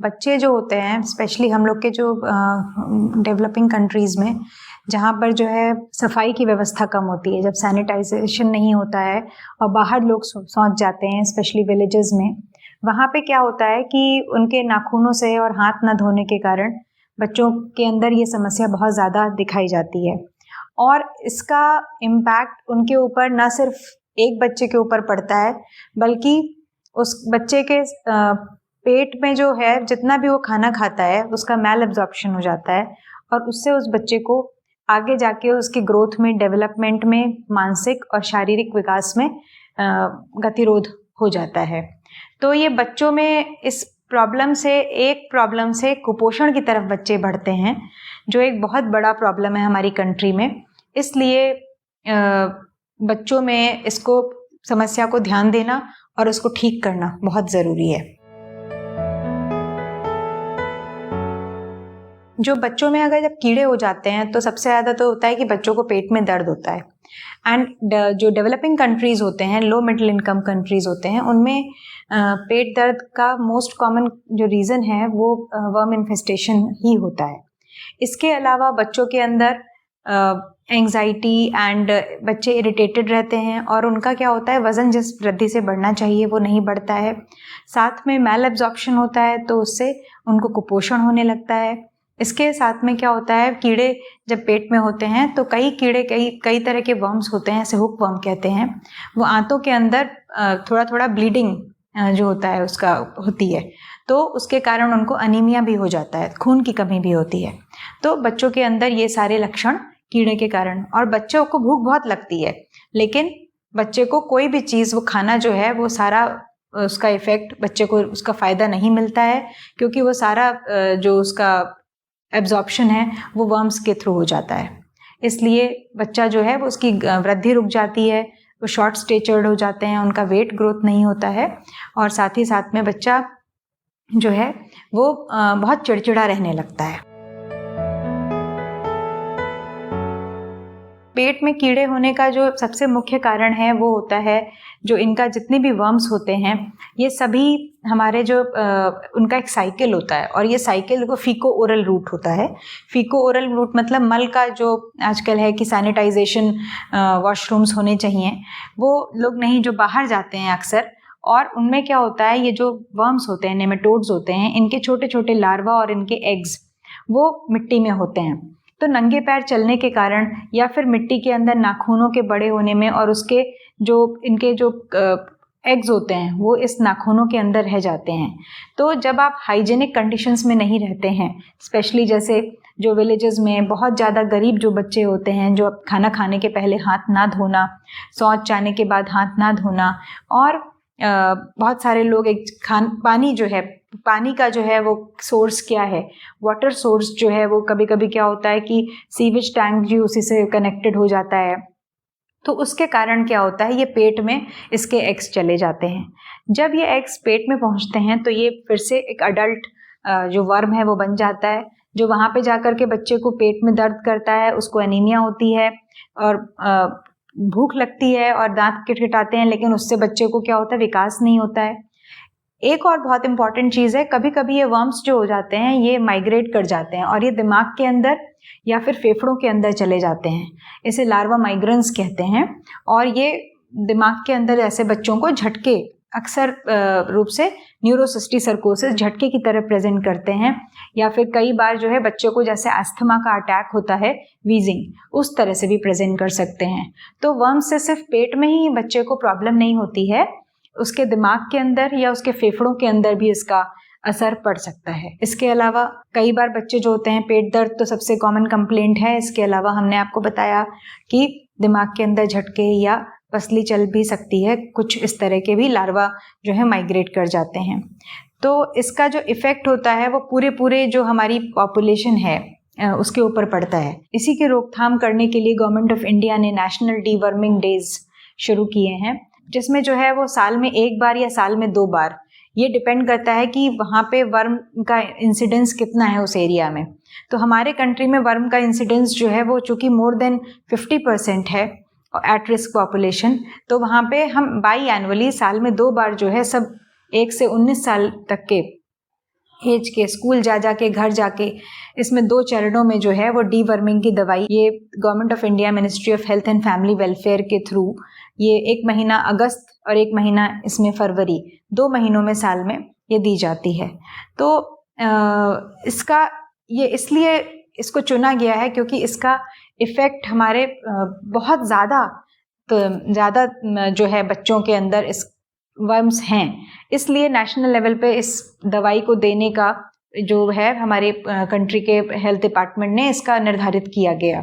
बच्चे जो होते हैं स्पेशली हम लोग के जो डेवलपिंग कंट्रीज़ में, जहाँ पर जो है सफाई की व्यवस्था कम होती है, जब सैनिटाइजेशन नहीं होता है और बाहर लोग शौच जाते हैं स्पेशली विलेजेस में, वहाँ पे क्या होता है कि उनके नाखूनों से और हाथ न धोने के कारण बच्चों के अंदर ये समस्या बहुत ज़्यादा दिखाई जाती है। और इसका इम्पैक्ट उनके ऊपर न सिर्फ एक बच्चे के ऊपर पड़ता है, बल्कि उस बच्चे के पेट में जो है जितना भी वो खाना खाता है उसका मैल एब्जॉर्प्शन हो जाता है और उससे उस बच्चे को आगे जाके उसकी ग्रोथ में, डेवलपमेंट में, मानसिक और शारीरिक विकास में गतिरोध हो जाता है। तो ये बच्चों में इस प्रॉब्लम से कुपोषण की तरफ बच्चे बढ़ते हैं, जो एक बहुत बड़ा प्रॉब्लम है हमारी कंट्री में। इसलिए बच्चों में इसको समस्या को ध्यान देना और उसको ठीक करना बहुत ज़रूरी है। जो बच्चों में अगर जब कीड़े हो जाते हैं तो सबसे ज़्यादा तो होता है कि बच्चों को पेट में दर्द होता है। एंड जो डेवलपिंग कंट्रीज़ होते हैं, लो मिडिल इनकम कंट्रीज़ होते हैं, उनमें पेट दर्द का मोस्ट कॉमन जो रीज़न है वो वर्म इन्फेस्टेशन ही होता है। इसके अलावा बच्चों के अंदर एंग्जाइटी एंड बच्चे इरिटेटेड रहते हैं और उनका क्या होता है, वज़न जिस वृद्धि से बढ़ना चाहिए वो नहीं बढ़ता है। साथ में मैल एब्जॉर्प्शन होता है तो उससे उनको कुपोषण होने लगता है। इसके साथ में क्या होता है, कीड़े जब पेट में होते हैं तो कई तरह के वर्म्स होते हैं, ऐसे हुक वर्म कहते हैं, वो आंतों के अंदर थोड़ा थोड़ा ब्लीडिंग जो होता है उसका होती है, तो उसके कारण उनको अनीमिया भी हो जाता है, खून की कमी भी होती है। तो बच्चों के अंदर ये सारे लक्षण कीड़े के कारण, और बच्चों को भूख बहुत लगती है, लेकिन बच्चे को कोई भी चीज़ वो खाना जो है वो सारा उसका इफेक्ट बच्चे को उसका फ़ायदा नहीं मिलता है, क्योंकि वो सारा जो उसका एब्जॉर्प्शन है वो वर्म्स के थ्रू हो जाता है। इसलिए बच्चा जो है वो उसकी वृद्धि रुक जाती है, वो शॉर्ट स्टेचर्ड हो जाते हैं, उनका वेट ग्रोथ नहीं होता है और साथ ही साथ में बच्चा जो है वो बहुत चिड़चिड़ा रहने लगता है। पेट में कीड़े होने का जो सबसे मुख्य कारण है वो होता है, जो इनका जितने भी वर्म्स होते हैं ये सभी हमारे जो उनका एक साइकिल होता है, और ये साइकिल को फीको ओरल रूट होता है। फीको ओरल रूट मतलब मल का जो आजकल है कि सैनिटाइजेशन वॉशरूम्स होने चाहिए, वो लोग नहीं, जो बाहर जाते हैं अक्सर, और उनमें क्या होता है, ये जो वर्म्स होते हैं, नेमेटोड्स होते हैं, इनके छोटे छोटे लार्वा और इनके एग्स वो मिट्टी में होते हैं। तो नंगे पैर चलने के कारण या फिर मिट्टी के अंदर नाखूनों के बड़े होने में और उसके जो इनके जो एग्स होते हैं वो इस नाखूनों के अंदर रह जाते हैं। तो जब आप हाइजीनिक कंडीशंस में नहीं रहते हैं, स्पेशली जैसे जो विलेजेस में बहुत ज़्यादा गरीब जो बच्चे होते हैं, जो खाना खाने के पहले हाथ ना धोना, शौच जाने के बाद हाथ ना धोना, और बहुत सारे लोग पानी जो है, पानी का जो है वो सोर्स क्या है, वाटर सोर्स जो है वो कभी कभी क्या होता है कि सीवेज टैंक जो उसी से कनेक्टेड हो जाता है, तो उसके कारण क्या होता है, ये पेट में इसके एग्स चले जाते हैं। जब ये एग्स पेट में पहुंचते हैं तो ये फिर से एक अडल्ट जो वर्म है वो बन जाता है, जो वहाँ पे जाकर के बच्चे को पेट में दर्द करता है, उसको एनीमिया होती है और भूख लगती है और दांत किटकिटाते हैं, लेकिन उससे बच्चे को क्या होता है, विकास नहीं होता है। एक और बहुत इंपॉर्टेंट चीज़ है, कभी कभी ये वर्म्स जो हो जाते हैं ये माइग्रेट कर जाते हैं और ये दिमाग के अंदर या फिर फेफड़ों के अंदर चले जाते हैं, इसे लार्वा माइग्रेंस कहते हैं। और ये दिमाग के अंदर ऐसे बच्चों को झटके, अक्सर रूप से न्यूरोसिस्टिक सर्कोसिस झटके की तरह प्रेजेंट करते हैं, या फिर कई बार जो है बच्चों को जैसे अस्थमा का अटैक होता है, वीजिंग, उस तरह से भी प्रेजेंट कर सकते हैं। तो वर्म्स से सिर्फ पेट में ही बच्चे को प्रॉब्लम नहीं होती है, उसके दिमाग के अंदर या उसके फेफड़ों के अंदर भी इसका असर पड़ सकता है। इसके अलावा कई बार बच्चे जो होते हैं, पेट दर्द तो सबसे कॉमन कंप्लेंट है, इसके अलावा हमने आपको बताया कि दिमाग के अंदर झटके या पसली चल भी सकती है, कुछ इस तरह के भी लार्वा जो है माइग्रेट कर जाते हैं। तो इसका जो इफ़ेक्ट होता है वो पूरे जो हमारी पॉपुलेशन है उसके ऊपर पड़ता है। इसी की रोकथाम करने के लिए गवर्नमेंट ऑफ इंडिया ने नेशनल डीवर्मिंग डेज शुरू किए हैं, जिसमें जो है वो साल में 1 बार या साल में 2 बार, ये डिपेंड करता है कि वहाँ पे वर्म का इंसिडेंस कितना है उस एरिया में। तो हमारे कंट्री में वर्म का इंसिडेंस जो है वो चूँकि मोर देन 50% है एट रिस्क पॉपुलेशन, तो वहाँ पे हम बाई एनुअली साल में 2 बार जो है सब 1 से 19 साल तक के एज के स्कूल जा के घर जाके इसमें 2 चरणों में जो है वो डीवर्मिंग की दवाई ये government of India ministry of health and family welfare के थ्रू ये 1 महीना अगस्त और 1 महीना इसमें फरवरी, 2 महीनों में साल में ये दी जाती है। तो इसका ये इसलिए इसको चुना गया है क्योंकि इसका इफ़ेक्ट हमारे बहुत ज़्यादा जो है बच्चों के अंदर इस वर्म्स हैं, इसलिए नेशनल लेवल पे इस दवाई को देने का जो है हमारे कंट्री के हेल्थ डिपार्टमेंट ने इसका निर्धारित किया गया,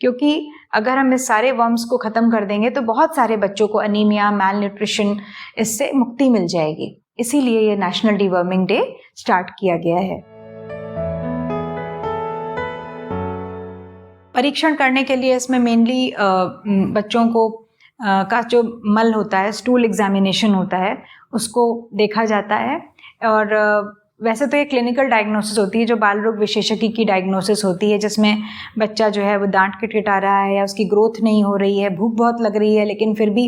क्योंकि अगर हम इस सारे वर्म्स को ख़त्म कर देंगे तो बहुत सारे बच्चों को अनीमिया, मैल न्यूट्रिशन इससे मुक्ति मिल जाएगी। इसीलिए ये नेशनल डीवर्मिंग डे स्टार्ट किया गया है। परीक्षण करने के लिए इसमें मेनली बच्चों को का जो मल होता है, स्टूल एग्जामिनेशन होता है, उसको देखा जाता है। और वैसे तो ये क्लिनिकल डायग्नोसिस होती है जो बाल रोग विशेषज्ञ की डायग्नोसिस होती है, जिसमें बच्चा जो है वो दांत किटकिटा रहा है या उसकी ग्रोथ नहीं हो रही है, भूख बहुत लग रही है लेकिन फिर भी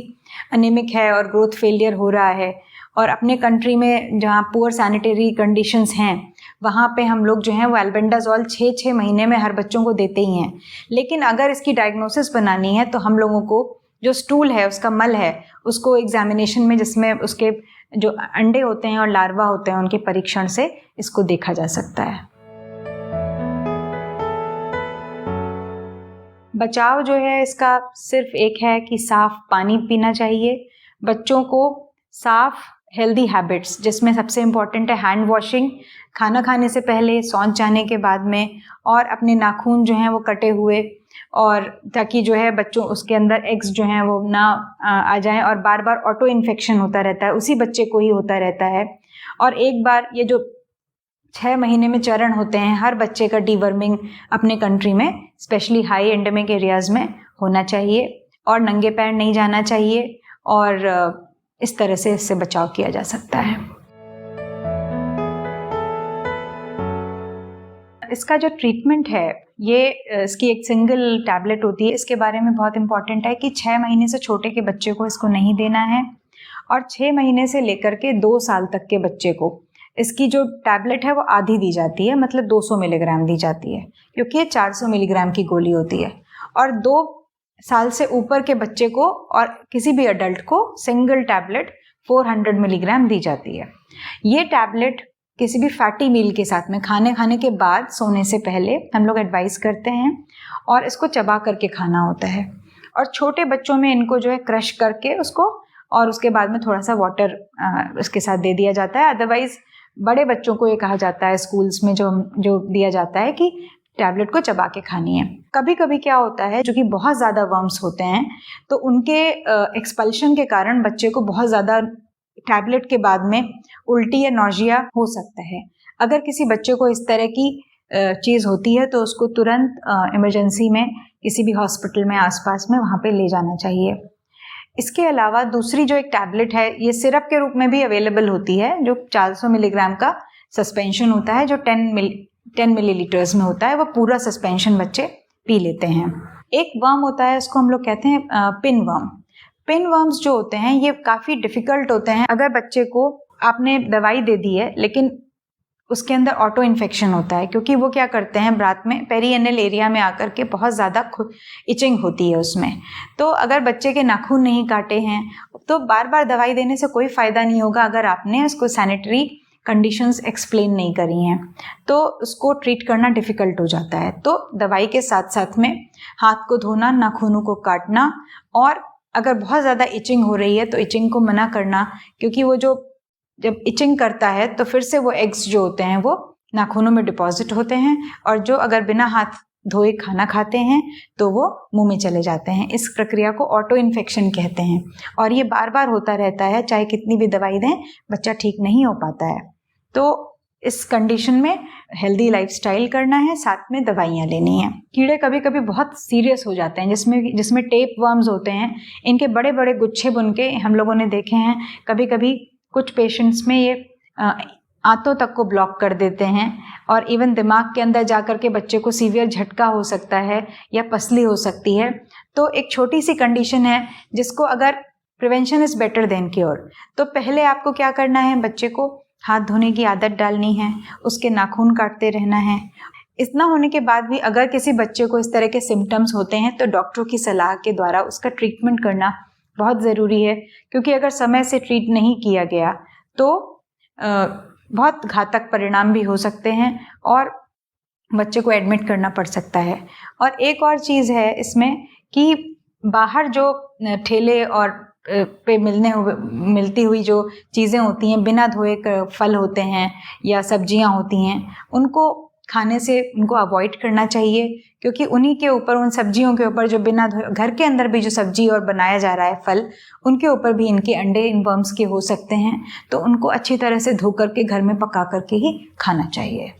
अनेमिक है और ग्रोथ फेलियर हो रहा है। और अपने कंट्री में जहाँ पुअर सैनिटरी कंडीशंस हैं वहाँ पे हम लोग जो हैं वो एल्बेंडाजोल 6 महीने में हर बच्चों को देते ही हैं। लेकिन अगर इसकी डायग्नोसिस बनानी है तो हम लोगों को जो स्टूल है, उसका मल है, उसको एग्जामिनेशन में जिसमें उसके जो अंडे होते हैं और लार्वा होते हैं उनके परीक्षण से इसको देखा जा सकता है। बचाव जो है इसका सिर्फ एक है कि साफ पानी पीना चाहिए, बच्चों को साफ हेल्दी हैबिट्स जिसमें सबसे इम्पॉर्टेंट है हैंड वॉशिंग, खाना खाने से पहले, शौच जाने के बाद में, और अपने नाखून जो हैं वो कटे हुए, और ताकि जो है बच्चों उसके अंदर एग्स जो हैं वो ना आ जाएं और बार बार ऑटो इन्फेक्शन होता रहता है, उसी बच्चे को ही होता रहता है। और एक बार ये जो 6 महीने में चरण होते हैं, हर बच्चे का डीवर्मिंग अपने कंट्री में स्पेशली हाई एंडेमिक एरियाज़ में होना चाहिए और नंगे पैर नहीं जाना चाहिए, और इस तरह से इससे बचाव किया जा सकता है। इसका जो ट्रीटमेंट है ये इसकी एक सिंगल टैबलेट होती है। इसके बारे में बहुत इम्पॉर्टेंट है कि 6 महीने से छोटे के बच्चे को इसको नहीं देना है, और 6 महीने से लेकर के 2 साल तक के बच्चे को इसकी जो टैबलेट है वो आधी दी जाती है, मतलब 200 मिलीग्राम दी जाती है, क्योंकि ये 400 मिलीग्राम की गोली होती है। और 2 साल से ऊपर के बच्चे को और किसी भी अडल्ट को सिंगल टैबलेट 400 मिलीग्राम दी जाती है। ये टैबलेट किसी भी फैटी मील के साथ में खाने के बाद सोने से पहले हम लोग एडवाइस करते हैं, और इसको चबा करके खाना होता है। और छोटे बच्चों में इनको जो है क्रश करके उसको, और उसके बाद में थोड़ा सा वाटर इसके साथ दे दिया जाता है। अदरवाइज़ बड़े बच्चों को ये कहा जाता है स्कूल्स में जो दिया जाता है कि टैबलेट को चबा के खानी है। कभी कभी क्या होता है, जो कि बहुत ज़्यादा वर्म्स होते हैं तो उनके एक्सपल्शन के कारण बच्चे को बहुत ज़्यादा टैबलेट के बाद में उल्टी या नौजिया हो सकता है। अगर किसी बच्चे को इस तरह की चीज़ होती है तो उसको तुरंत इमरजेंसी में किसी भी हॉस्पिटल में आसपास में वहाँ पे ले जाना चाहिए। इसके अलावा दूसरी जो एक टैबलेट है, ये सिरप के रूप में भी अवेलेबल होती है, जो 400 मिलीग्राम का सस्पेंशन होता है, जो 10 मिलीलीटर्स में होता है। वो पूरा सस्पेंशन बच्चे पी लेते हैं। एक वर्म होता है, उसको हम लोग कहते हैं पिन वर्म। पिन वर्म्स जो होते हैं ये काफ़ी डिफ़िकल्ट होते हैं। अगर बच्चे को आपने दवाई दे दी है लेकिन उसके अंदर ऑटो इन्फेक्शन होता है, क्योंकि वो क्या करते हैं, रात में पेरिएनल एरिया में आकर के बहुत ज़्यादा इचिंग होती है उसमें। तो अगर बच्चे के नाखून नहीं काटे हैं तो बार बार दवाई देने से कोई फ़ायदा नहीं होगा अगर आपने उसको सैनिटरी कंडीशंस एक्सप्लेन नहीं करी हैं, तो उसको ट्रीट करना डिफ़िकल्ट हो जाता है। तो दवाई के साथ साथ में हाथ को धोना, नाखूनों को काटना, और अगर बहुत ज़्यादा इचिंग हो रही है तो इचिंग को मना करना, क्योंकि वो जब इचिंग करता है तो फिर से वो एग्स जो होते हैं वो नाखूनों में डिपॉजिट होते हैं, और जो अगर बिना हाथ धोए खाना खाते हैं तो वो मुंह में चले जाते हैं। इस प्रक्रिया को ऑटो इन्फेक्शन कहते हैं, और ये बार बार होता रहता है, चाहे कितनी भी दवाई दें बच्चा ठीक नहीं हो पाता है। तो इस कंडीशन में हेल्दी लाइफस्टाइल करना है, साथ में दवाइयाँ लेनी हैं। कीड़े कभी कभी बहुत सीरियस हो जाते हैं, जिसमें टेप वर्म्स होते हैं, इनके बड़े बड़े गुच्छे बुन के हम लोगों ने देखे हैं। कभी कभी कुछ पेशेंट्स में ये आंतों तक को ब्लॉक कर देते हैं, और इवन दिमाग के अंदर जाकर के बच्चे को सीवियर झटका हो सकता है या पसली हो सकती है। तो एक छोटी सी कंडीशन है जिसको अगर prevention is better than cure, तो पहले आपको क्या करना है, बच्चे को हाथ धोने की आदत डालनी है, उसके नाखून काटते रहना है। इतना होने के बाद भी अगर किसी बच्चे को इस तरह के सिम्टम्स होते हैं तो डॉक्टरों की सलाह के द्वारा उसका ट्रीटमेंट करना बहुत ज़रूरी है, क्योंकि अगर समय से ट्रीट नहीं किया गया तो बहुत घातक परिणाम भी हो सकते हैं और बच्चे को एडमिट करना पड़ सकता है। और एक और चीज़ है इसमें कि बाहर जो ठेले और पे मिलती हुई जो चीज़ें होती हैं, बिना धोए फल होते हैं या सब्जियां होती हैं, उनको खाने से उनको अवॉइड करना चाहिए, क्योंकि उन्हीं के ऊपर, उन सब्जियों के ऊपर जो बिना धोए, घर के अंदर भी जो सब्जी और बनाया जा रहा है फल, उनके ऊपर भी इनके अंडे, इन वर्म्स के हो सकते हैं। तो उनको अच्छी तरह से धो करके घर में पका करके ही खाना चाहिए।